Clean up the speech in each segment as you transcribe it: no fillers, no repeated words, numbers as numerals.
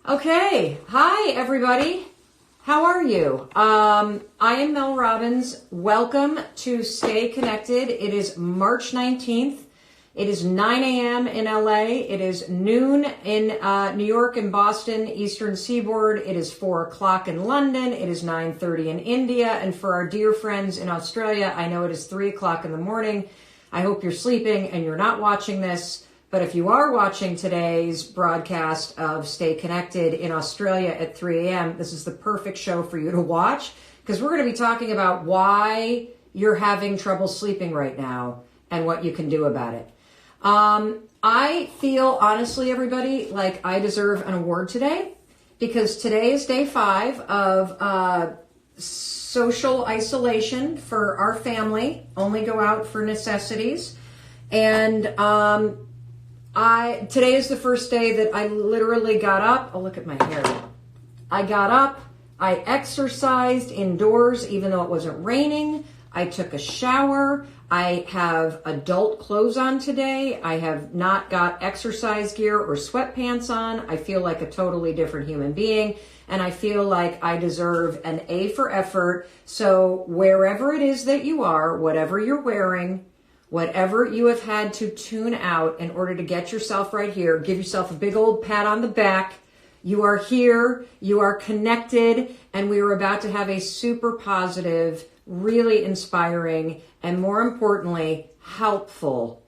Okay. Hi, everybody. How are you? I am Mel Robbins. Welcome to Stay Connected. It is March 19th. It is 9 a.m. in LA. It is noon in New York and Boston, Eastern Seaboard. It is 4 o'clock in London. It is 9:30 in India. And for our dear friends in Australia, I know it is 3 o'clock in the morning. I hope you're sleeping and you're not watching this. But if you are watching today's broadcast of Stay Connected in Australia at 3 a.m., this is the perfect show for you to watch, because we're going to be talking about why you're having trouble sleeping right now and what you can do about it. I feel, honestly, everybody, like I deserve an award today, because today is day 5 of social isolation for our family. Only go out for necessities. And today is the first day that I literally got up. Oh, look at my hair. I got up. I exercised indoors, even though it wasn't raining. I took a shower. I have adult clothes on today. I have not got exercise gear or sweatpants on. I feel like a totally different human being. And I feel like I deserve an A for effort. So wherever it is that you are, whatever you're wearing, whatever you have had to tune out in order to get yourself right here, give yourself a big old pat on the back. You are here, you are connected, and we are about to have a super positive, really inspiring, and more importantly, helpful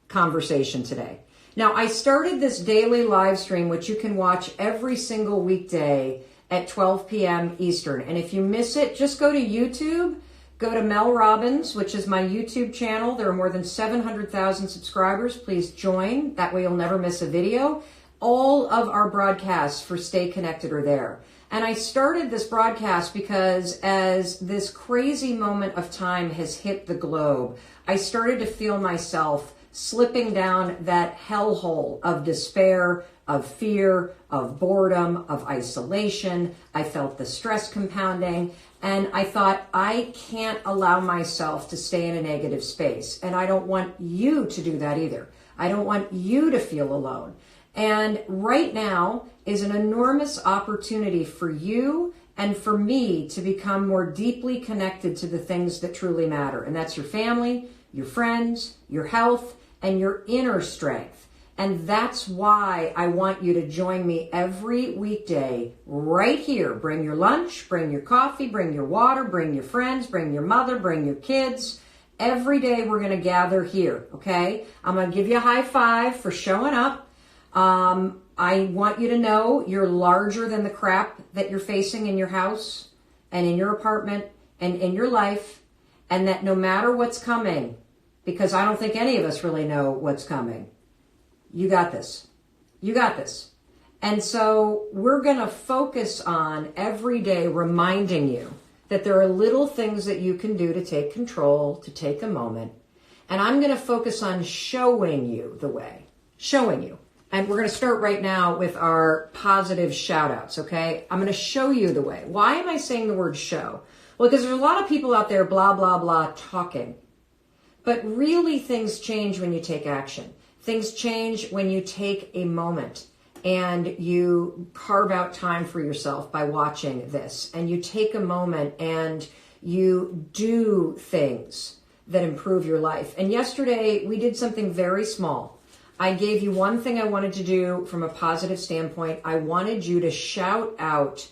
conversation today. Now, I started this daily live stream, which you can watch every single weekday at 12 p.m. Eastern. And if you miss it, just go to YouTube. Go to Mel Robbins, which is my YouTube channel. There are more than 700,000 subscribers. Please join. That way you'll never miss a video. All of our broadcasts for Stay Connected are there. And I started this broadcast because as this crazy moment of time has hit the globe, I started to feel myself slipping down that hellhole of despair, of fear, of boredom, of isolation. I felt the stress compounding. And I thought, I can't allow myself to stay in a negative space. And I don't want you to do that either. I don't want you to feel alone. And right now is an enormous opportunity for you and for me to become more deeply connected to the things that truly matter. And that's your family, your friends, your health, and your inner strength. And that's why I want you to join me every weekday right here. Bring your lunch, bring your coffee, bring your water, bring your friends, bring your mother, bring your kids. Every day we're going to gather here, okay? I'm going to give you a high five for showing up. I want you to know you're larger than the crap that you're facing in your house and in your apartment and in your life, and that no matter what's coming, because I don't think any of us really know what's coming, you got this. You got this. And so we're going to focus on every day reminding you that there are little things that you can do to take control, to take a moment. And I'm going to focus on showing you the way. Showing you. And we're going to start right now with our positive shout outs, okay? I'm going to show you the way. Why am I saying the word show? Well, because there's a lot of people out there, blah, blah, blah, talking. But really things change when you take action. Things change when you take a moment and you carve out time for yourself by watching this, and you take a moment and you do things that improve your life. And yesterday we did something very small. I gave you one thing I wanted to do from a positive standpoint. I wanted you to shout out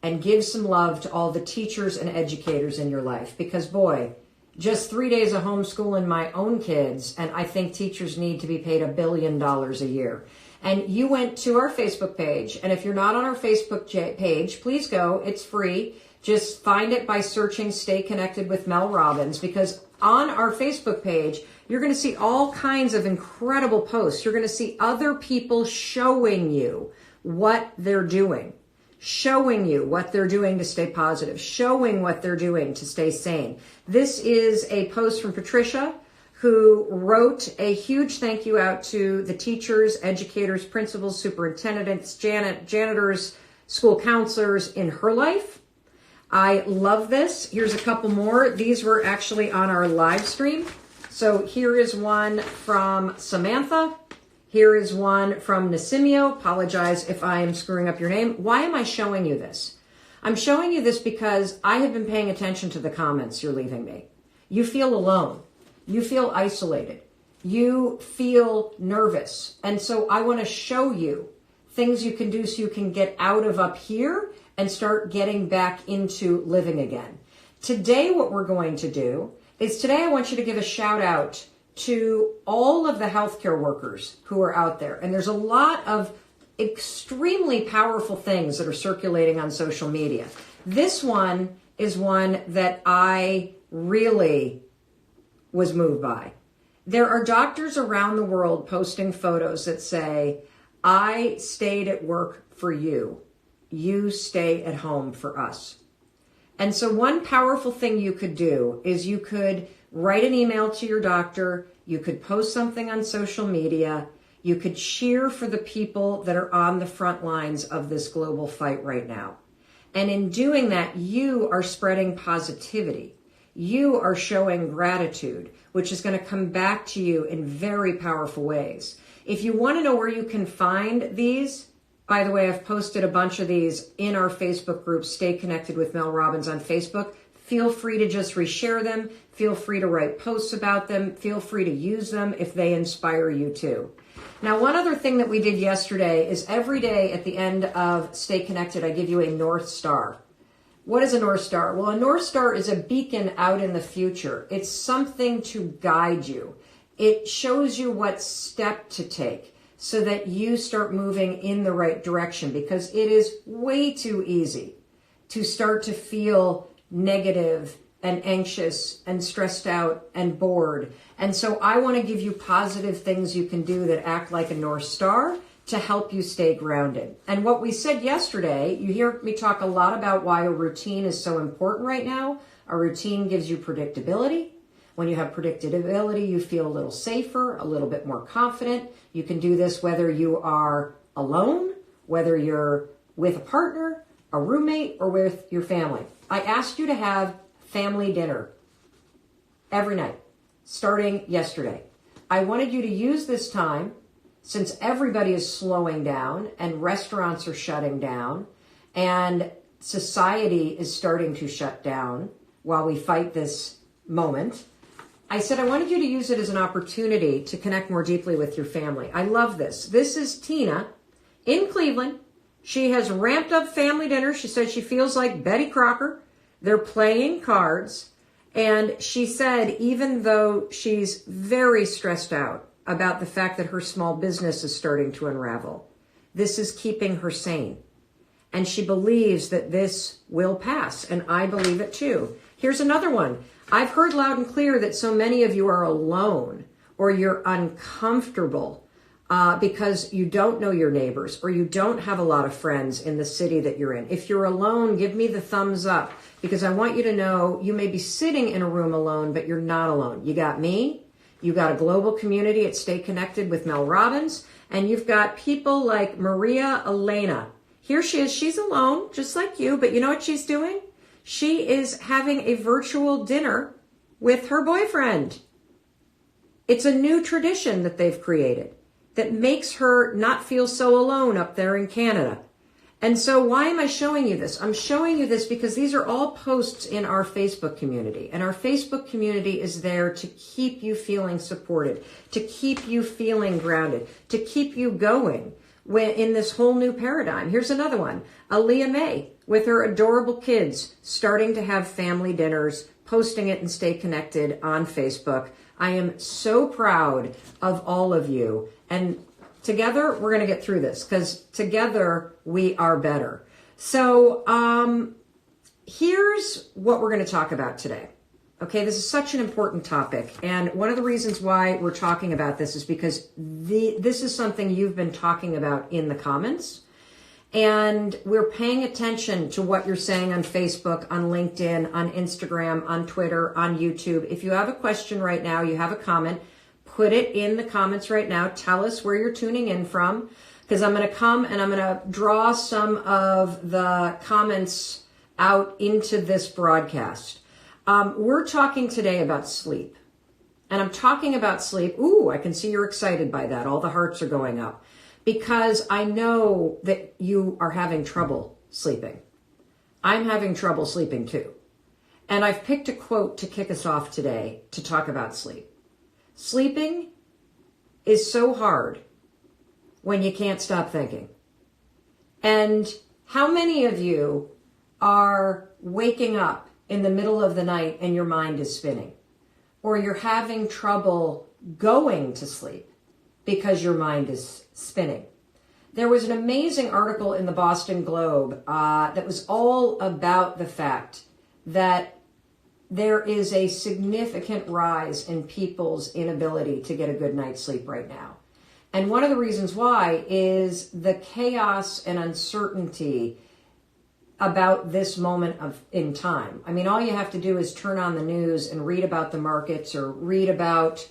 and give some love to all the teachers and educators in your life, because boy, just 3 days of homeschooling my own kids, and I think teachers need to be paid $1 billion a year. And you went to our Facebook page, and if you're not on our Facebook page, please go. It's free. Just find it by searching Stay Connected with Mel Robbins, because on our Facebook page, you're going to see all kinds of incredible posts. You're going to see other people showing you what they're doing. Showing you what they're doing to stay positive, showing what they're doing to stay sane. This is a post from Patricia, who wrote a huge thank you out to the teachers, educators, principals, superintendents, janitors, school counselors in her life. I love this. Here's a couple more. These were actually on our live stream. So here is one from Samantha. Here is one from Nassimio. Apologize if I am screwing up your name. Why am I showing you this? I'm showing you this because I have been paying attention to the comments you're leaving me. You feel alone. You feel isolated. You feel nervous. And so I want to show you things you can do so you can get out of up here and start getting back into living again. Today, what we're going to do is today I want you to give a shout out to all of the healthcare workers who are out there. And there's a lot of extremely powerful things that are circulating on social media. This one is one that I really was moved by. There are doctors around the world posting photos that say, I stayed at work for you. You stay at home for us. And so one powerful thing you could do is you could write an email to your doctor. You could post something on social media. You could cheer for the people that are on the front lines of this global fight right now. And in doing that, you are spreading positivity. You are showing gratitude, which is going to come back to you in very powerful ways. If you want to know where you can find these, by the way, I've posted a bunch of these in our Facebook group, Stay Connected with Mel Robbins on Facebook. Feel free to just reshare them. Feel free to write posts about them. Feel free to use them if they inspire you too. Now, one other thing that we did yesterday is every day at the end of Stay Connected, I give you a North Star. What is a North Star? Well, a North Star is a beacon out in the future. It's something to guide you. It shows you what step to take so that you start moving in the right direction, because it is way too easy to start to feel negative and anxious and stressed out and bored. And so I want to give you positive things you can do that act like a North Star to help you stay grounded. And what we said yesterday, you hear me talk a lot about why a routine is so important right now. A routine gives you predictability. When you have predictability, you feel a little safer, a little bit more confident. You can do this whether you are alone, whether you're with a partner, a roommate, or with your family. I asked you to have family dinner every night, starting yesterday. I wanted you to use this time, since everybody is slowing down and restaurants are shutting down and society is starting to shut down while we fight this moment. I said I wanted you to use it as an opportunity to connect more deeply with your family. I love this. This is Tina in Cleveland. She has ramped up family dinner. She said she feels like Betty Crocker. They're playing cards. And she said even though she's very stressed out about the fact that her small business is starting to unravel, this is keeping her sane. And she believes that this will pass. And I believe it too. Here's another one. I've heard loud and clear that so many of you are alone or you're uncomfortable because you don't know your neighbors or you don't have a lot of friends in the city that you're in. If you're alone, give me the thumbs up, because I want you to know you may be sitting in a room alone, but you're not alone. You got me. You got a global community at Stay Connected with Mel Robbins, and you've got people like Maria Elena. Here she is. She's alone, just like you, but you know what she's doing? She is having a virtual dinner with her boyfriend. It's a new tradition that they've created that makes her not feel so alone up there in Canada. And so why am I showing you this? I'm showing you this because these are all posts in our Facebook community. And our Facebook community is there to keep you feeling supported, to keep you feeling grounded, to keep you going in this whole new paradigm. Here's another one. Aaliyah May with her adorable kids starting to have family dinners, posting it and Stay Connected on Facebook. I am so proud of all of you. And together, we're going to get through this because together we are better. So here's what we're going to talk about today. Okay, this is such an important topic. And one of the reasons why we're talking about this is because this is something you've been talking about in the comments. And we're paying attention to what you're saying on Facebook, on LinkedIn, on Instagram, on Twitter, on YouTube. If you have a question right now, you have a comment, put it in the comments right now. Tell us where you're tuning in from, because I'm going to come and I'm going to draw some of the comments out into this broadcast. We're talking today about sleep. And I'm talking about sleep. Ooh, I can see you're excited by that. All the hearts are going up because I know that you are having trouble sleeping. I'm having trouble sleeping too. And I've picked a quote to kick us off today to talk about sleep. Sleeping is so hard when you can't stop thinking. And how many of you are waking up in the middle of the night and your mind is spinning? Or you're having trouble going to sleep because your mind is spinning. There was an amazing article in the Boston Globe that was all about the fact that there is a significant rise in people's inability to get a good night's sleep right now. And one of the reasons why is the chaos and uncertainty about this moment in time. I mean, all you have to do is turn on the news and read about the markets or read about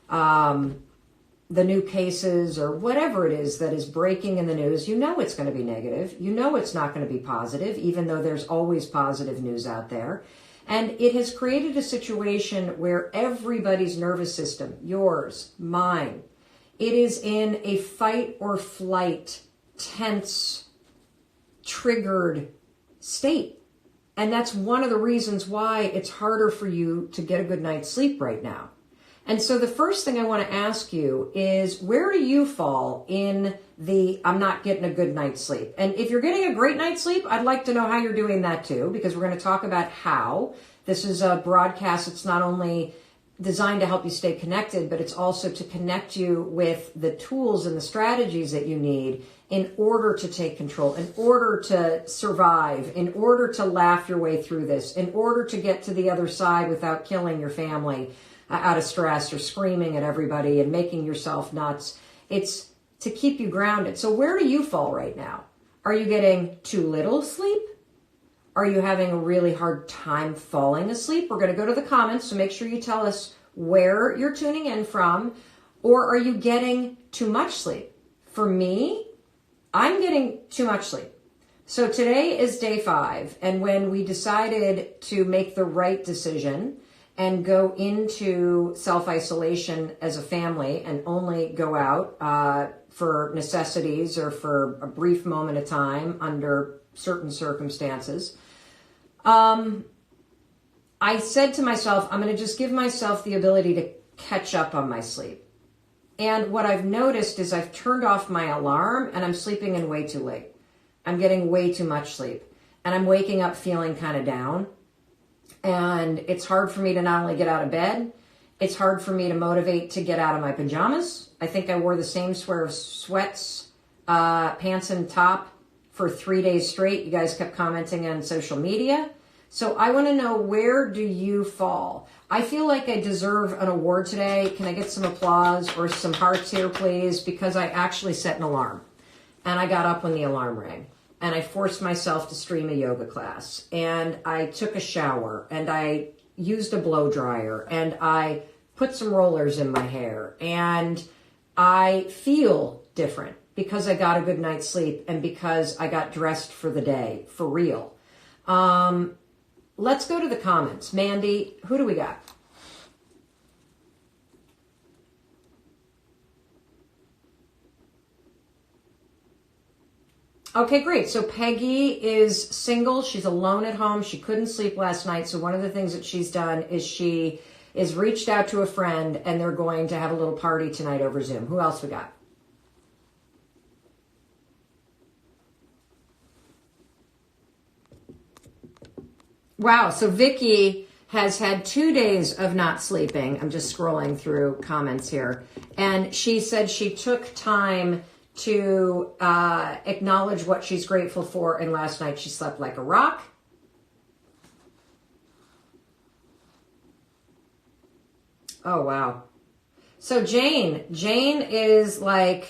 the new cases or whatever it is that is breaking in the news. You know it's going to be negative. You know it's not going to be positive, even though there's always positive news out there. And it has created a situation where everybody's nervous system, yours, mine, it is in a fight or flight, tense, triggered state. And that's one of the reasons why it's harder for you to get a good night's sleep right now. And so the first thing I want to ask you is, where do you fall in the I'm not getting a good night's sleep? And if you're getting a great night's sleep, I'd like to know how you're doing that too, because we're going to talk about how. This is a broadcast. It's not only designed to help you stay connected, but it's also to connect you with the tools and the strategies that you need in order to take control, in order to survive, in order to laugh your way through this, in order to get to the other side without killing your family out of stress or screaming at everybody and making yourself nuts. It's to keep you grounded. So where do you fall right now? Are you getting too little sleep? Are you having a really hard time falling asleep? We're going to go to the comments, so make sure you tell us where you're tuning in from. Or are you getting too much sleep? For me, I'm getting too much sleep. So today is day 5, and when we decided to make the right decision and go into self-isolation as a family and only go out for necessities or for a brief moment of time under certain circumstances, I said to myself, I'm going to just give myself the ability to catch up on my sleep. And what I've noticed is I've turned off my alarm and I'm sleeping in way too late. I'm getting way too much sleep. And I'm waking up feeling kind of down. And it's hard for me to not only get out of bed, it's hard for me to motivate to get out of my pajamas. I think I wore the same sweater of sweats, pants and top for 3 days straight. You guys kept commenting on social media. So I want to know, where do you fall? I feel like I deserve an award today. Can I get some applause or some hearts here, please? Because I actually set an alarm. And I got up when the alarm rang. And I forced myself to stream a yoga class. And I took a shower. And I used a blow dryer. And I put some rollers in my hair. And I feel different because I got a good night's sleep and because I got dressed for the day, for real. Let's go to the comments. Mandy, who do we got? Okay, great. So Peggy is single. She's alone at home. She couldn't sleep last night. So one of the things that she's done is she is reached out to a friend and they're going to have a little party tonight over Zoom. Who else we got? Wow. So Vicky has had 2 days of not sleeping. I'm just scrolling through comments here. And she said she took time to acknowledge what she's grateful for. And last night she slept like a rock. Oh, wow. So Jane is like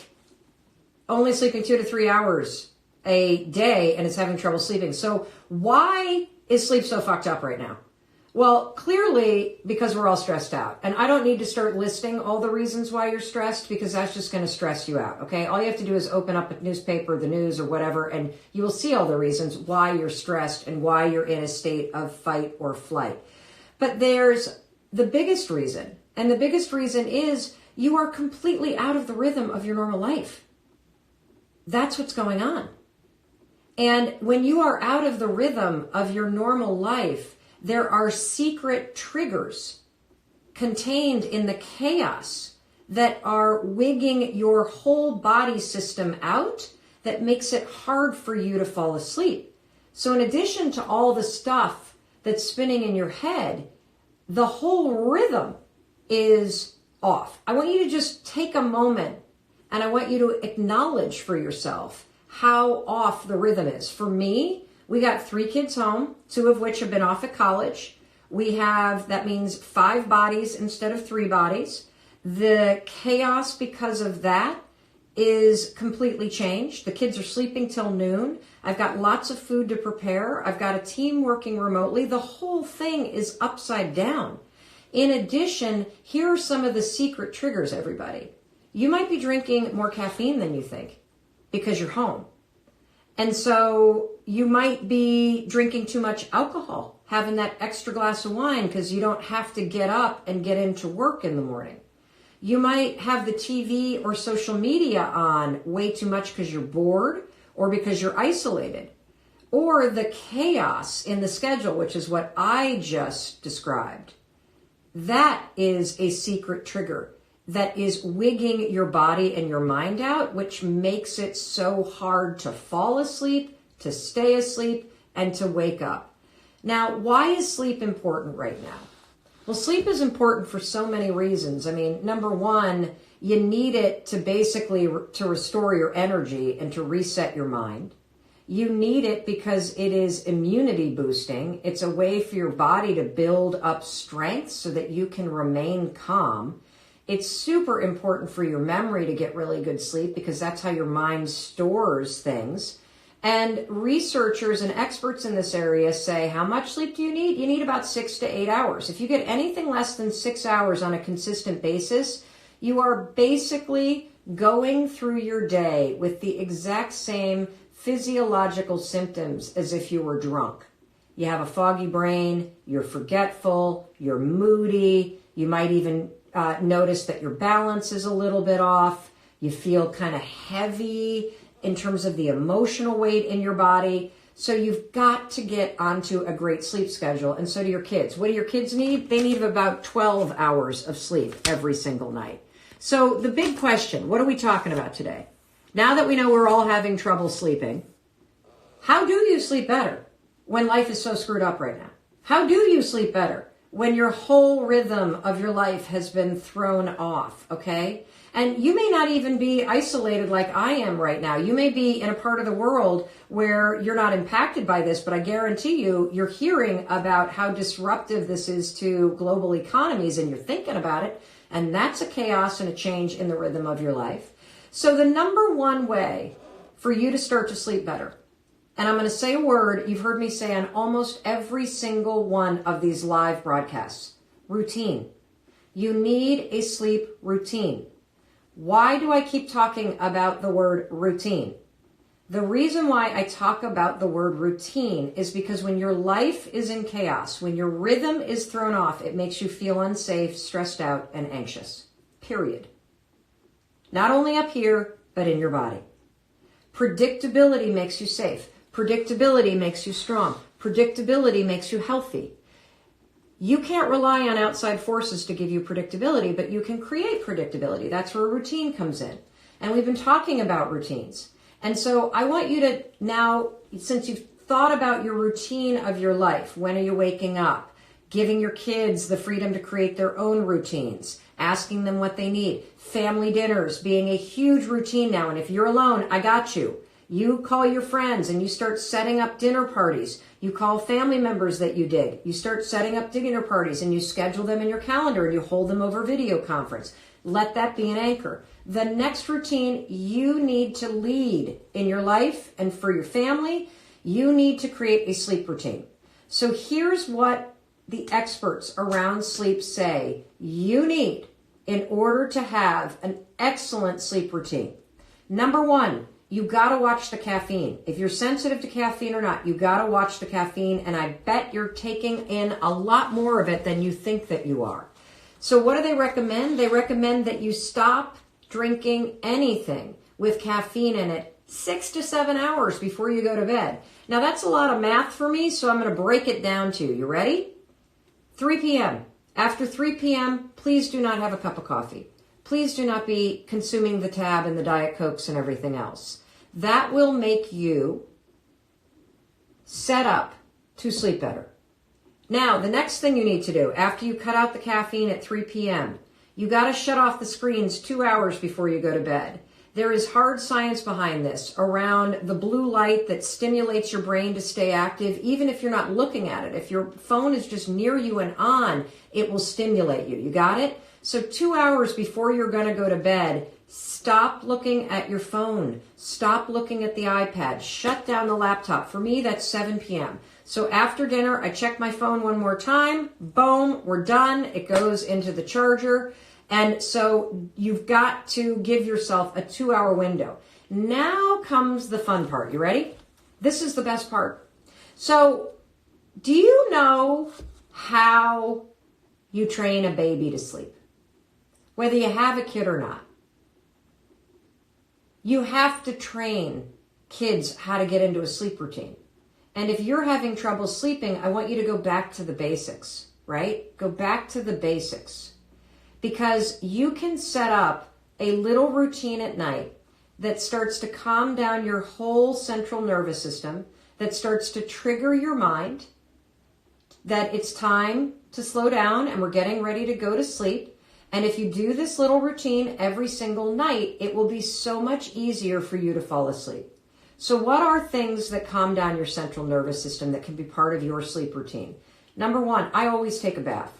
only sleeping 2 to 3 hours a day and is having trouble sleeping. So why is sleep so fucked up right now? Well, clearly because we're all stressed out. And I don't need to start listing all the reasons why you're stressed because that's just going to stress you out, okay? All you have to do is open up a newspaper, the news, or whatever, and you will see all the reasons why you're stressed and why you're in a state of fight or flight. But there's the biggest reason, And the biggest reason is you are completely out of the rhythm of your normal life. That's what's going on. And when you are out of the rhythm of your normal life, there are secret triggers contained in the chaos that are wigging your whole body system out that makes it hard for you to fall asleep. So in addition to all the stuff that's spinning in your head, the whole rhythm is off. I want you to just take a moment and I want you to acknowledge for yourself how off the rhythm is. For me, we got 3 kids home, 2 of which have been off at college. That means 5 bodies instead of 3 bodies. The chaos because of that is completely changed. The kids are sleeping till noon. I've got lots of food to prepare. I've got a team working remotely. The whole thing is upside down. In addition, here are some of the secret triggers, everybody. You might be drinking more caffeine than you think because you're home. And so you might be drinking too much alcohol, having that extra glass of wine because you don't have to get up and get into work in the morning. You might have the TV or social media on way too much because you're bored or because you're isolated. Or the chaos in the schedule, which is what I just described. That is a secret trigger that is wigging your body and your mind out, which makes it so hard to fall asleep, to stay asleep, and to wake up. Now, why is sleep important right now? Well, sleep is important for so many reasons. I mean, number one, you need it to basically to restore your energy and to reset your mind. You need it because it is immunity boosting. It's a way for your body to build up strength so that you can remain calm. It's super important for your memory to get really good sleep because that's how your mind stores things. And researchers and experts in this area say, how much sleep do you need? You need about 6 to 8 hours. If you get anything less than 6 hours on a consistent basis, you are basically going through your day with the exact same physiological symptoms as if you were drunk. You have a foggy brain, you're forgetful, you're moody, you might even notice that your balance is a little bit off, you feel kind of heavy in terms of the emotional weight in your body. So you've got to get onto a great sleep schedule, and so do your kids. What do your kids need? They need about 12 hours of sleep every single night. So the big question, what are we talking about today? Now that we know we're all having trouble sleeping, how do you sleep better when life is so screwed up right now? How do you sleep better when your whole rhythm of your life has been thrown off, okay? And you may not even be isolated like I am right now. You may be in a part of the world where you're not impacted by this, but I guarantee you're hearing about how disruptive this is to global economies and you're thinking about it. And that's a chaos and a change in the rhythm of your life. So the number one way for you to start to sleep better, and I'm going to say a word you've heard me say on almost every single one of these live broadcasts, routine. You need a sleep routine. Why do I keep talking about the word routine? The reason why I talk about the word routine is because when your life is in chaos, when your rhythm is thrown off, it makes you feel unsafe, stressed out, and anxious. Period. Not only up here, but in your body. Predictability makes you safe. Predictability makes you strong. Predictability makes you healthy. You can't rely on outside forces to give you predictability, but you can create predictability. That's where routine comes in. And we've been talking about routines. And so I want you to now, since you've thought about your routine of your life, when are you waking up? Giving your kids the freedom to create their own routines, asking them what they need. Family dinners being a huge routine now. And if you're alone, I got you. You call your friends and you start setting up dinner parties. You call family members that you dig. You start setting up dinner parties and you schedule them in your calendar and you hold them over video conference. Let that be an anchor. The next routine you need to lead in your life and for your family, you need to create a sleep routine. So here's what the experts around sleep say you need in order to have an excellent sleep routine. Number one, you got to watch the caffeine. If you're sensitive to caffeine or not, you got to watch the caffeine, and I bet you're taking in a lot more of it than you think that you are. So what do they recommend? They recommend that you stop drinking anything with caffeine in it 6 to 7 hours before you go to bed. Now that's a lot of math for me, so I'm going to break it down to you. You ready? 3 p.m. After 3 p.m., please do not have a cup of coffee. Please do not be consuming the Tab and the Diet Cokes and everything else. That will make you set up to sleep better. Now, the next thing you need to do, after you cut out the caffeine at 3 p.m., you got to shut off the screens 2 hours before you go to bed. There is hard science behind this around the blue light that stimulates your brain to stay active, even if you're not looking at it. If your phone is just near you and on, it will stimulate you. You got it? So 2 hours before you're going to go to bed, stop looking at your phone. Stop looking at the iPad. Shut down the laptop. For me, that's 7 p.m. So after dinner, I check my phone one more time. Boom, we're done. It goes into the charger. And so you've got to give yourself a 2-hour window. Now comes the fun part. You ready? This is the best part. So do you know how you train a baby to sleep? Whether you have a kid or not. You have to train kids how to get into a sleep routine. And if you're having trouble sleeping, I want you to go back to the basics, right? Go back to the basics. Because you can set up a little routine at night that starts to calm down your whole central nervous system, that starts to trigger your mind, that it's time to slow down and we're getting ready to go to sleep. And if you do this little routine every single night, it will be so much easier for you to fall asleep. So what are things that calm down your central nervous system that can be part of your sleep routine? Number one, I always take a bath.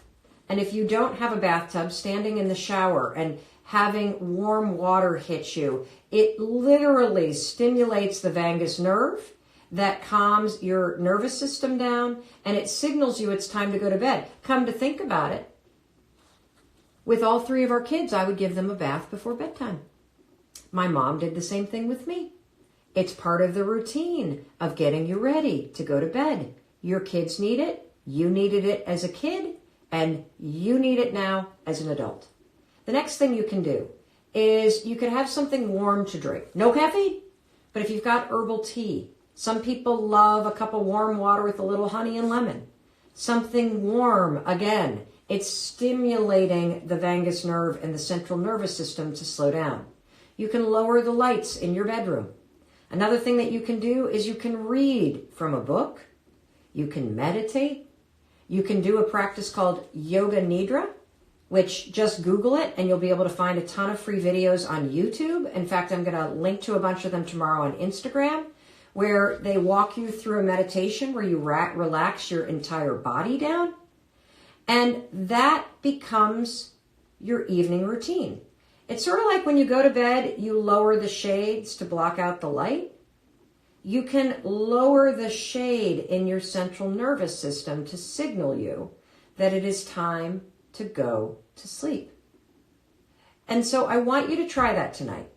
And if you don't have a bathtub, standing in the shower and having warm water hit you, it literally stimulates the vagus nerve that calms your nervous system down, and it signals you it's time to go to bed. Come to think about it, with all 3 of our kids, I would give them a bath before bedtime. My mom did the same thing with me. It's part of the routine of getting you ready to go to bed. Your kids need it. You needed it as a kid. And you need it now as an adult. The next thing you can do is you can have something warm to drink. No caffeine, but if you've got herbal tea, some people love a cup of warm water with a little honey and lemon. Something warm, again, it's stimulating the vagus nerve and the central nervous system to slow down. You can lower the lights in your bedroom. Another thing that you can do is you can read from a book. You can meditate. You can do a practice called Yoga Nidra, which just Google it and you'll be able to find a ton of free videos on YouTube. In fact, I'm going to link to a bunch of them tomorrow on Instagram, where they walk you through a meditation where you relax your entire body down. And that becomes your evening routine. It's sort of like when you go to bed, you lower the shades to block out the light. You can lower the shade in your central nervous system to signal you that it is time to go to sleep. And so I want you to try that tonight.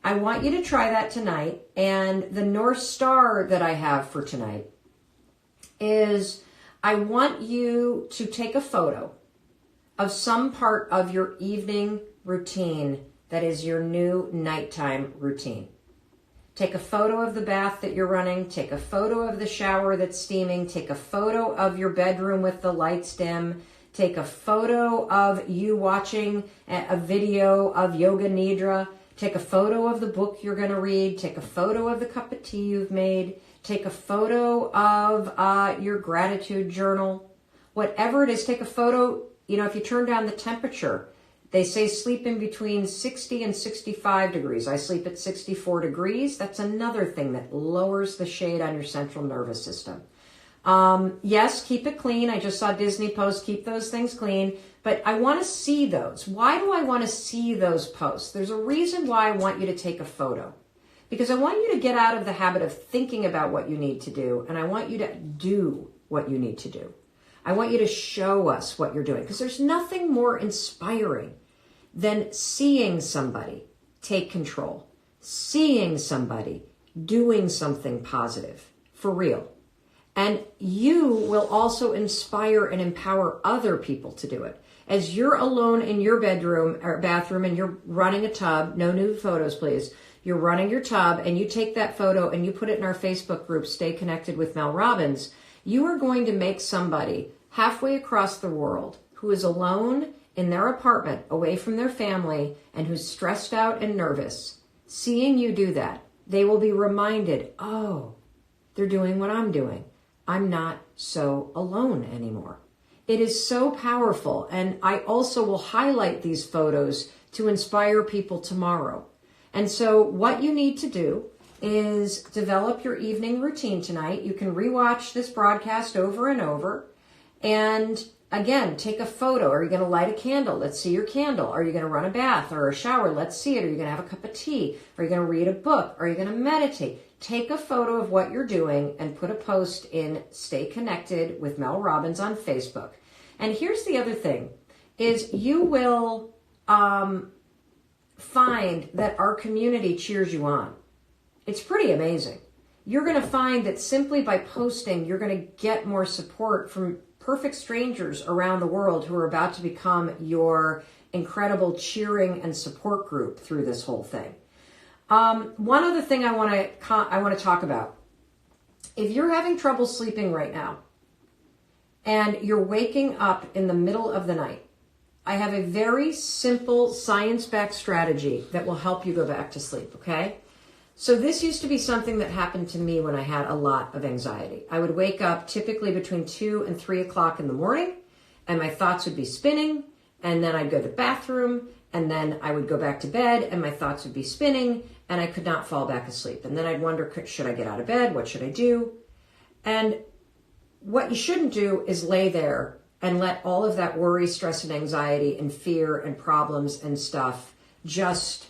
I want you to try that tonight. And the North Star that I have for tonight is I want you to take a photo of some part of your evening routine that is your new nighttime routine. Take a photo of the bath that you're running. Take a photo of the shower that's steaming. Take a photo of your bedroom with the lights dim. Take a photo of you watching a video of Yoga Nidra. Take a photo of the book you're going to read. Take a photo of the cup of tea you've made. Take a photo of your gratitude journal. Whatever it is, take a photo. You know, if you turn down the temperature, they say sleep in between 60 and 65 degrees. I sleep at 64 degrees. That's another thing that lowers the shade on your central nervous system. Yes, keep it clean. I just saw Disney post, keep those things clean. But I want to see those. Why do I want to see those posts? There's a reason why I want you to take a photo. Because I want you to get out of the habit of thinking about what you need to do, and I want you to do what you need to do. I want you to show us what you're doing, because there's nothing more inspiring than seeing somebody take control, seeing somebody doing something positive, for real. And you will also inspire and empower other people to do it. As you're alone in your bedroom or bathroom and you're running a tub, no nude photos, please. You're running your tub and you take that photo and you put it in our Facebook group, Stay Connected with Mel Robbins. You are going to make somebody halfway across the world who is alone in their apartment, away from their family, and who's stressed out and nervous. Seeing you do that, they will be reminded, oh, they're doing what I'm doing. I'm not so alone anymore. It is so powerful. And I also will highlight these photos to inspire people tomorrow. And so what you need to do is develop your evening routine tonight. You can rewatch this broadcast over and over. And again, take a photo. Are you going to light a candle? Let's see your candle. Are you going to run a bath or a shower? Let's see it. Are you going to have a cup of tea? Are you going to read a book? Are you going to meditate? Take a photo of what you're doing and put a post in Stay Connected with Mel Robbins on Facebook. And here's the other thing, is you will find that our community cheers you on. It's pretty amazing. You're going to find that simply by posting, you're going to get more support from perfect strangers around the world who are about to become your incredible cheering and support group through this whole thing. One other thing I want to talk about. If you're having trouble sleeping right now and you're waking up in the middle of the night, I have a very simple science-backed strategy that will help you go back to sleep, okay? So this used to be something that happened to me when I had a lot of anxiety. I would wake up typically between 2 and 3 o'clock in the morning, and my thoughts would be spinning, and then I'd go to the bathroom, and then I would go back to bed, and my thoughts would be spinning, and I could not fall back asleep. And then I'd wonder, should I get out of bed? What should I do? And what you shouldn't do is lay there and let all of that worry, stress, and anxiety and fear and problems and stuff just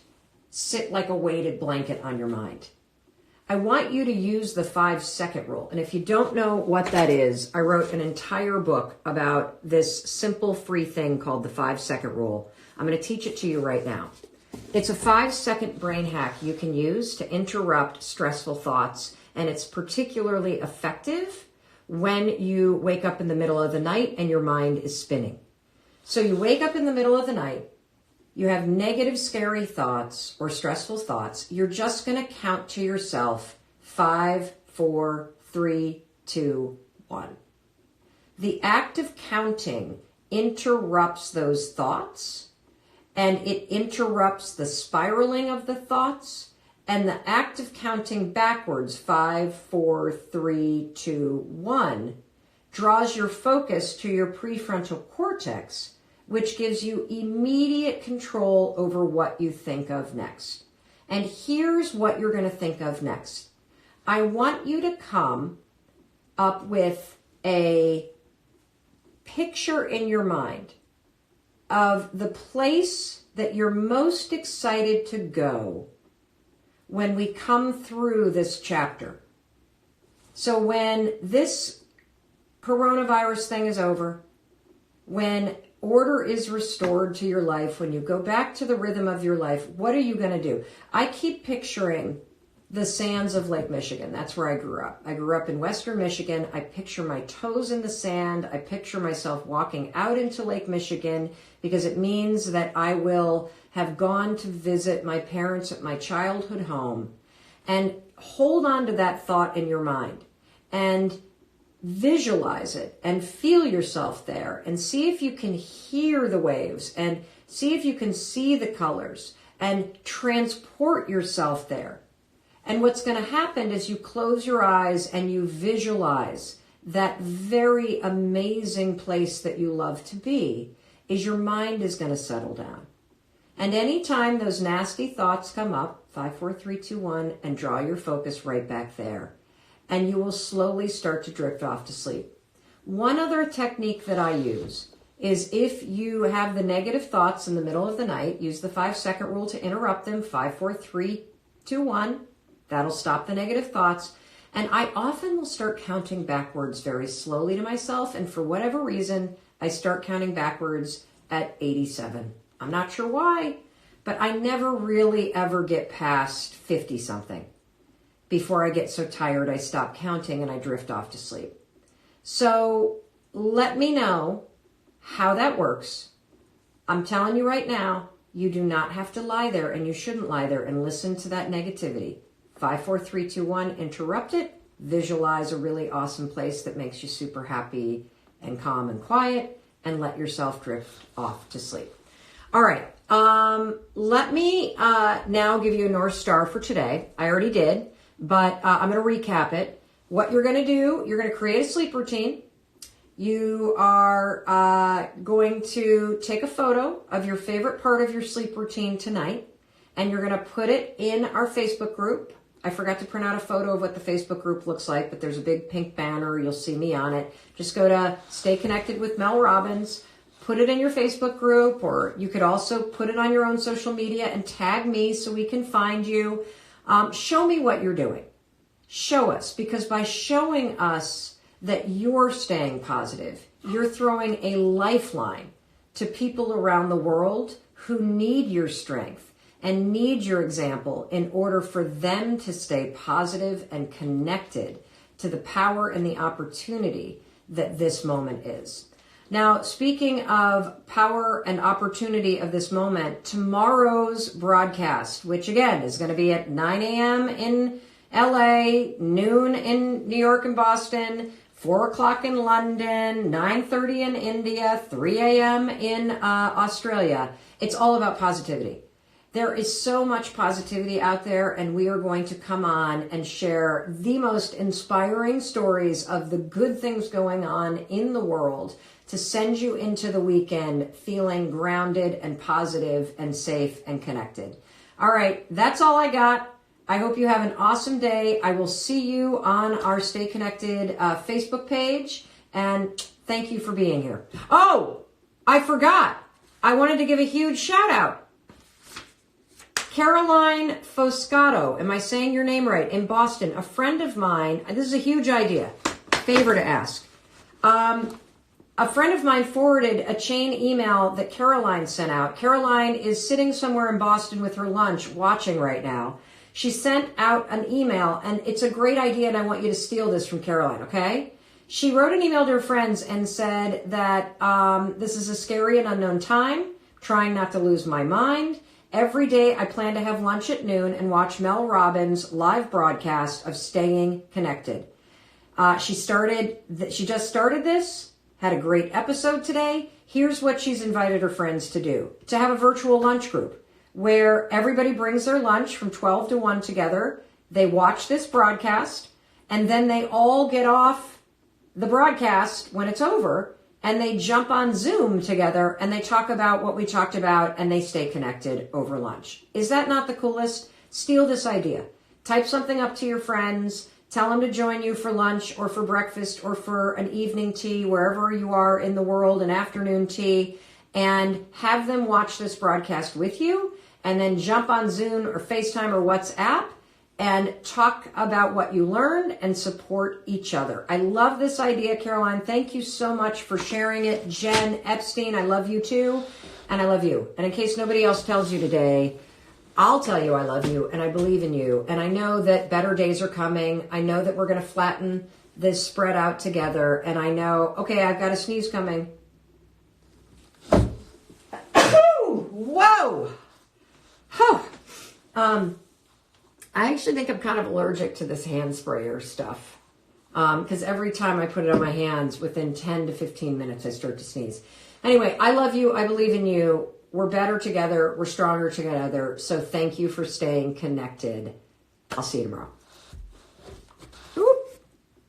sit like a weighted blanket on your mind. I want you to use the 5-second rule. And if you don't know what that is, I wrote an entire book about this simple free thing called the 5-second rule. I'm going to teach it to you right now. It's a 5-second brain hack you can use to interrupt stressful thoughts, and it's particularly effective when you wake up in the middle of the night and your mind is spinning. So you wake up in the middle of the night, you have negative, scary thoughts or stressful thoughts. You're just going to count to yourself 5, 4, 3, 2, 1. The act of counting interrupts those thoughts, and it interrupts the spiraling of the thoughts, and the act of counting backwards, 5, 4, 3, 2, 1, draws your focus to your prefrontal cortex, which gives you immediate control over what you think of next. And here's what you're going to think of next. I want you to come up with a picture in your mind of the place that you're most excited to go when we come through this chapter. So when this coronavirus thing is over, when order is restored to your life, when you go back to the rhythm of your life, what are you going to do? I keep picturing the sands of Lake Michigan. That's where I grew up. I grew up in Western Michigan. I picture my toes in the sand. I picture myself walking out into Lake Michigan because it means that I will have gone to visit my parents at my childhood home. And hold on to that thought in your mind and visualize it and feel yourself there and see if you can hear the waves and see if you can see the colors and transport yourself there. And what's going to happen is you close your eyes and you visualize that very amazing place that you love to be, is your mind is going to settle down. And anytime those nasty thoughts come up, 5, 4, 3, 2, 1, and draw your focus right back there. And you will slowly start to drift off to sleep. One other technique that I use is if you have the negative thoughts in the middle of the night, use the 5-second rule to interrupt them, 5, 4, 3, 2, 1. That'll stop the negative thoughts. And I often will start counting backwards very slowly to myself. And for whatever reason, I start counting backwards at 87. I'm not sure why, but I never really ever get past 50 something. Before I get so tired, I stop counting and I drift off to sleep. So let me know how that works. I'm telling you right now, you do not have to lie there, and you shouldn't lie there and listen to that negativity. 5, 4, 3, 2, 1, interrupt it. Visualize a really awesome place that makes you super happy and calm and quiet, and let yourself drift off to sleep. All right. Let me now give you a North Star for today. I already did, but I'm going to recap it. What you're going to do, you're going to create a sleep routine. You are going to take a photo of your favorite part of your sleep routine tonight, and you're going to put it in our Facebook group. I forgot to print out a photo of what the Facebook group looks like, but there's a big pink banner. You'll see me on it. Just go to Stay Connected with Mel Robbins, put it in your Facebook group, or you could also put it on your own social media and tag me so we can find you. Show me what you're doing. Show us, because by showing us that you're staying positive, you're throwing a lifeline to people around the world who need your strength and need your example in order for them to stay positive and connected to the power and the opportunity that this moment is. Now, speaking of power and opportunity of this moment, tomorrow's broadcast, which again is going to be at 9 a.m. in LA, noon in New York and Boston, 4 o'clock in London, 9:30 in India, 3 a.m. in Australia. It's all about positivity. There is so much positivity out there, and we are going to come on and share the most inspiring stories of the good things going on in the world to send you into the weekend feeling grounded and positive and safe and connected. All right, that's all I got. I hope you have an awesome day. I will see you on our Stay Connected Facebook page, and thank you for being here. Oh, I forgot. I wanted to give a huge shout out. Caroline Foscato, am I saying your name right? In Boston, a friend of mine, this is a huge idea, favor to ask. A friend of mine forwarded a chain email that Caroline sent out. Caroline is sitting somewhere in Boston with her lunch watching right now. She sent out an email, and it's a great idea, and I want you to steal this from Caroline, okay? She wrote an email to her friends and said that this is a scary and unknown time, trying not to lose my mind. Every day I plan to have lunch at noon and watch Mel Robbins' live broadcast of Staying Connected. She just started this, had a great episode today. Here's what she's invited her friends to do. To have a virtual lunch group where everybody brings their lunch from 12 to 1 together. They watch this broadcast, and then they all get off the broadcast when it's over, and they jump on Zoom together, and they talk about what we talked about, and they stay connected over lunch. Is that not the coolest? Steal this idea. Type something up to your friends. Tell them to join you for lunch or for breakfast or for an evening tea, wherever you are in the world, an afternoon tea, and have them watch this broadcast with you, and then jump on Zoom or FaceTime or WhatsApp and talk about what you learned and support each other. I love this idea, Caroline. Thank you so much for sharing it. Jen Epstein, I love you too, and I love you. And in case nobody else tells you today, I'll tell you I love you, and I believe in you, and I know that better days are coming. I know that we're going to flatten this spread out together, and I know, okay, I've got a sneeze coming. Whoa! I actually think I'm kind of allergic to this hand sprayer stuff, because every time I put it on my hands, within 10 to 15 minutes, I start to sneeze. Anyway, I love you. I believe in you. We're better together. We're stronger together. So thank you for staying connected. I'll see you tomorrow.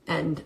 And